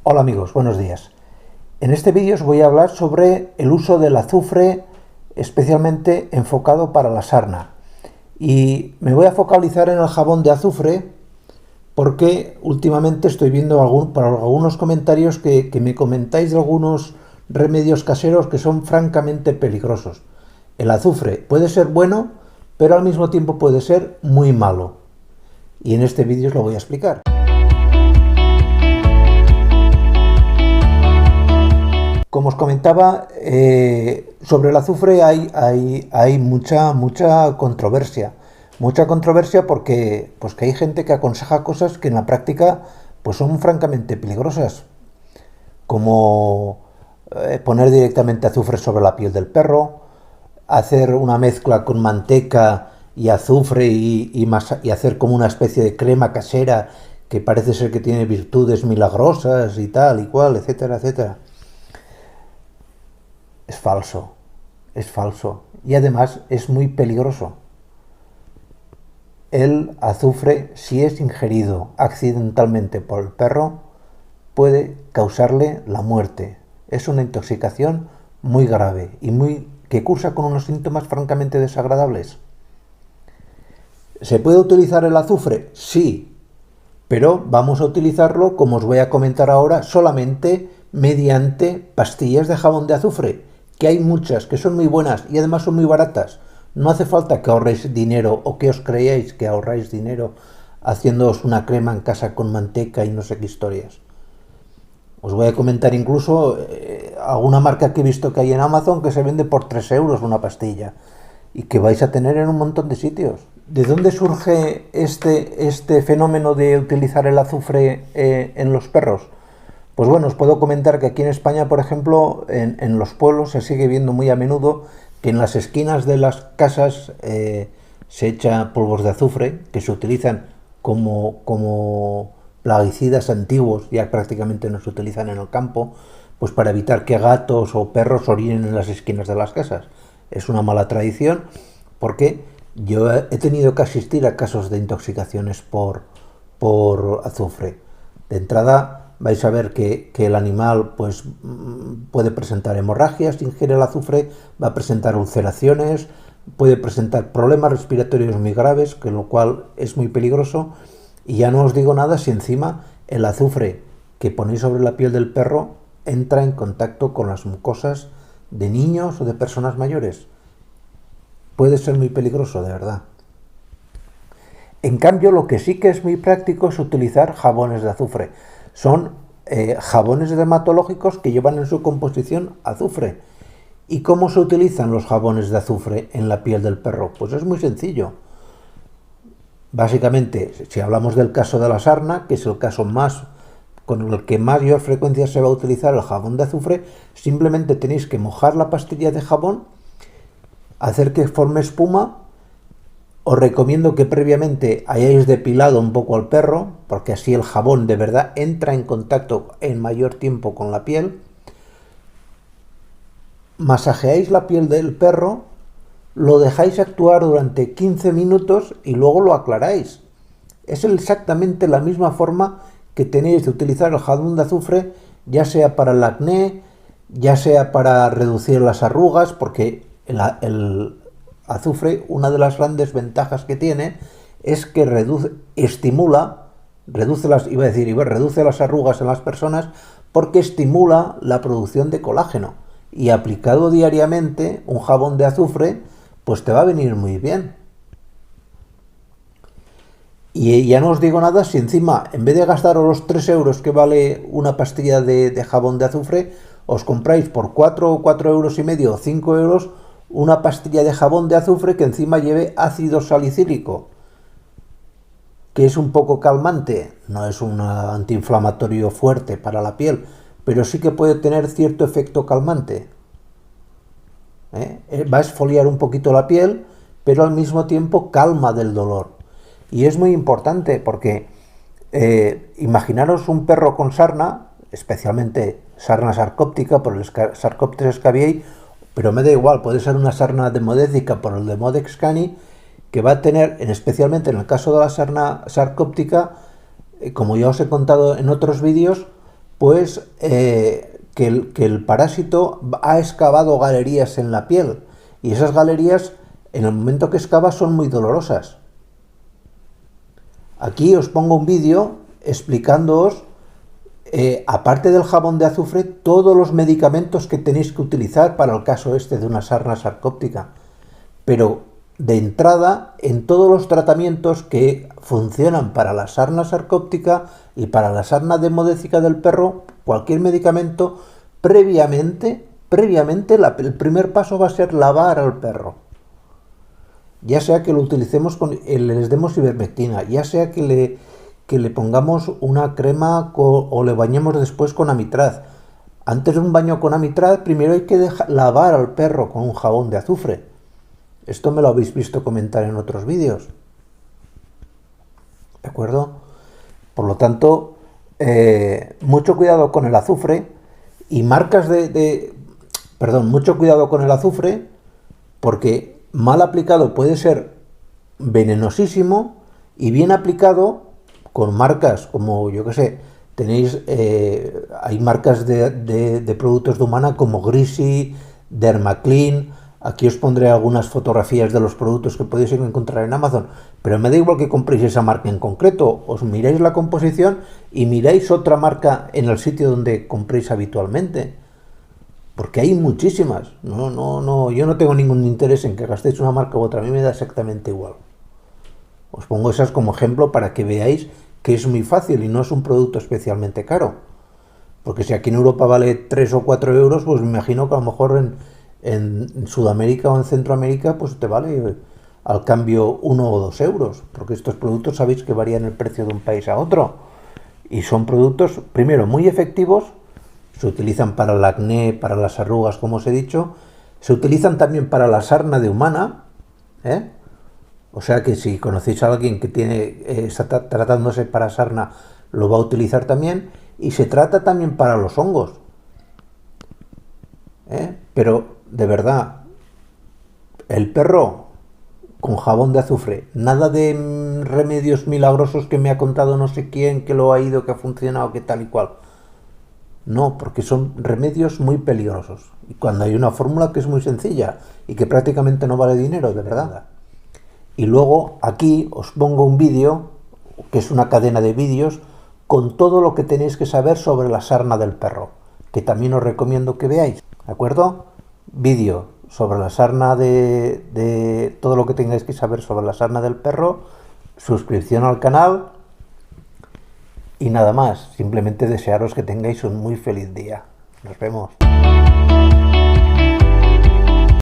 Hola amigos, buenos días. En este vídeo os voy a hablar sobre el uso del azufre, especialmente enfocado para la sarna. Y me voy a focalizar en el jabón de azufre porque últimamente estoy viendo por algunos comentarios que me comentáis de algunos remedios caseros que son francamente peligrosos. El azufre puede ser bueno, pero al mismo tiempo puede ser muy malo. Y en este vídeo os lo voy a explicar. Como os comentaba, sobre el azufre hay mucha controversia. Mucha controversia porque que hay gente que aconseja cosas que en la práctica pues son francamente peligrosas. Como poner directamente azufre sobre la piel del perro, hacer una mezcla con manteca y azufre y hacer como una especie de crema casera que parece ser que tiene virtudes milagrosas y tal y cual, etcétera, etcétera. Es falso y además es muy peligroso. El azufre, si es ingerido accidentalmente por el perro, puede causarle la muerte. Es una intoxicación muy grave y que cursa con unos síntomas francamente desagradables. ¿Se puede utilizar el azufre? Sí, pero vamos a utilizarlo, como os voy a comentar ahora, solamente mediante pastillas de jabón de azufre, que hay muchas que son muy buenas y además son muy baratas. No hace falta que ahorréis dinero o que os creáis que ahorráis dinero haciéndoos una crema en casa con manteca y no sé qué historias. Os voy a comentar incluso alguna marca que he visto que hay en Amazon que se vende por 3 euros una pastilla y que vais a tener en un montón de sitios. ¿De dónde surge este fenómeno de utilizar el azufre en los perros? Pues bueno, os puedo comentar que aquí en España, por ejemplo, en los pueblos se sigue viendo muy a menudo que en las esquinas de las casas se echa polvos de azufre que se utilizan como plaguicidas antiguos, ya prácticamente no se utilizan en el campo, pues para evitar que gatos o perros orinen en las esquinas de las casas. Es una mala tradición porque yo he tenido que asistir a casos de intoxicaciones por azufre. De entrada, vais a ver que el animal pues puede presentar hemorragias si ingiere el azufre, va a presentar ulceraciones, puede presentar problemas respiratorios muy graves, con lo cual es muy peligroso. Y ya no os digo nada si encima el azufre que ponéis sobre la piel del perro entra en contacto con las mucosas de niños o de personas mayores. Puede ser muy peligroso, de verdad. En cambio, lo que sí que es muy práctico es utilizar jabones de azufre. Son jabones dermatológicos que llevan en su composición azufre. ¿Y cómo se utilizan los jabones de azufre en la piel del perro? Pues es muy sencillo. Básicamente, si hablamos del caso de la sarna, que es el caso con el que mayor frecuencia se va a utilizar el jabón de azufre, simplemente tenéis que mojar la pastilla de jabón, hacer que forme espuma. Os recomiendo que previamente hayáis depilado un poco al perro, porque así el jabón de verdad entra en contacto en mayor tiempo con la piel. Masajeáis la piel del perro, lo dejáis actuar durante 15 minutos y luego lo aclaráis. Es exactamente la misma forma que tenéis de utilizar el jabón de azufre, ya sea para el acné, ya sea para reducir las arrugas, porque el azufre, una de las grandes ventajas que tiene es que reduce las arrugas en las personas porque estimula la producción de colágeno, y aplicado diariamente un jabón de azufre pues te va a venir muy bien. Y ya no os digo nada si encima, en vez de gastaros los 3 euros que vale una pastilla de jabón de azufre, os compráis por 4 euros y medio o 5 euros una pastilla de jabón de azufre que encima lleve ácido salicílico, que es un poco calmante. No es un antiinflamatorio fuerte para la piel, pero sí que puede tener cierto efecto calmante. Va a exfoliar un poquito la piel, pero al mismo tiempo calma del dolor. Y es muy importante porque imaginaros un perro con sarna, especialmente sarna sarcóptica por el Sarcoptes scabiei, pero me da igual, puede ser una sarna demodécica por el Demodex cani, que va a tener, especialmente en el caso de la sarna sarcóptica, como ya os he contado en otros vídeos, pues que el parásito ha excavado galerías en la piel, y esas galerías en el momento que excava son muy dolorosas. Aquí os pongo un vídeo explicándoos, aparte del jabón de azufre, todos los medicamentos que tenéis que utilizar para el caso este de una sarna sarcóptica. Pero de entrada, en todos los tratamientos que funcionan para la sarna sarcóptica y para la sarna demodécica del perro, cualquier medicamento, previamente el primer paso va a ser lavar al perro. Ya sea que lo utilicemos les demos ivermectina, ya sea que le pongamos una crema o le bañemos después con amitraz. Antes de un baño con amitraz, primero hay que lavar al perro con un jabón de azufre. Esto me lo habéis visto comentar en otros vídeos. ¿De acuerdo? Por lo tanto, mucho cuidado con el azufre y marcas mucho cuidado con el azufre, porque mal aplicado puede ser venenosísimo, y bien aplicado con marcas como, yo que sé, tenéis, hay marcas de productos de Humana como Grisi, Dermaclean. Aquí os pondré algunas fotografías de los productos que podéis encontrar en Amazon, pero me da igual que compréis esa marca en concreto, os miráis la composición y miráis otra marca en el sitio donde compréis habitualmente, porque hay muchísimas. Yo no tengo ningún interés en que gastéis una marca u otra, a mí me da exactamente igual. Os pongo esas como ejemplo para que veáis que es muy fácil y no es un producto especialmente caro. Porque si aquí en Europa vale 3 o 4 euros, pues me imagino que a lo mejor en Sudamérica o en Centroamérica pues te vale al cambio 1 o 2 euros. Porque estos productos sabéis que varían el precio de un país a otro. Y son productos, primero, muy efectivos. Se utilizan para el acné, para las arrugas, como os he dicho. Se utilizan también para la sarna de Humana, O sea que si conocéis a alguien que está tratándose para sarna, lo va a utilizar también. Y se trata también para los hongos. Pero, de verdad, el perro con jabón de azufre, nada de remedios milagrosos que me ha contado no sé quién, que lo ha ido, que ha funcionado, que tal y cual. No, porque son remedios muy peligrosos. Y cuando hay una fórmula que es muy sencilla y que prácticamente no vale dinero, de verdad. Y luego aquí os pongo un vídeo, que es una cadena de vídeos, con todo lo que tenéis que saber sobre la sarna del perro, que también os recomiendo que veáis, ¿de acuerdo? Vídeo sobre la sarna de todo lo que tengáis que saber sobre la sarna del perro, suscripción al canal y nada más. Simplemente desearos que tengáis un muy feliz día. Nos vemos.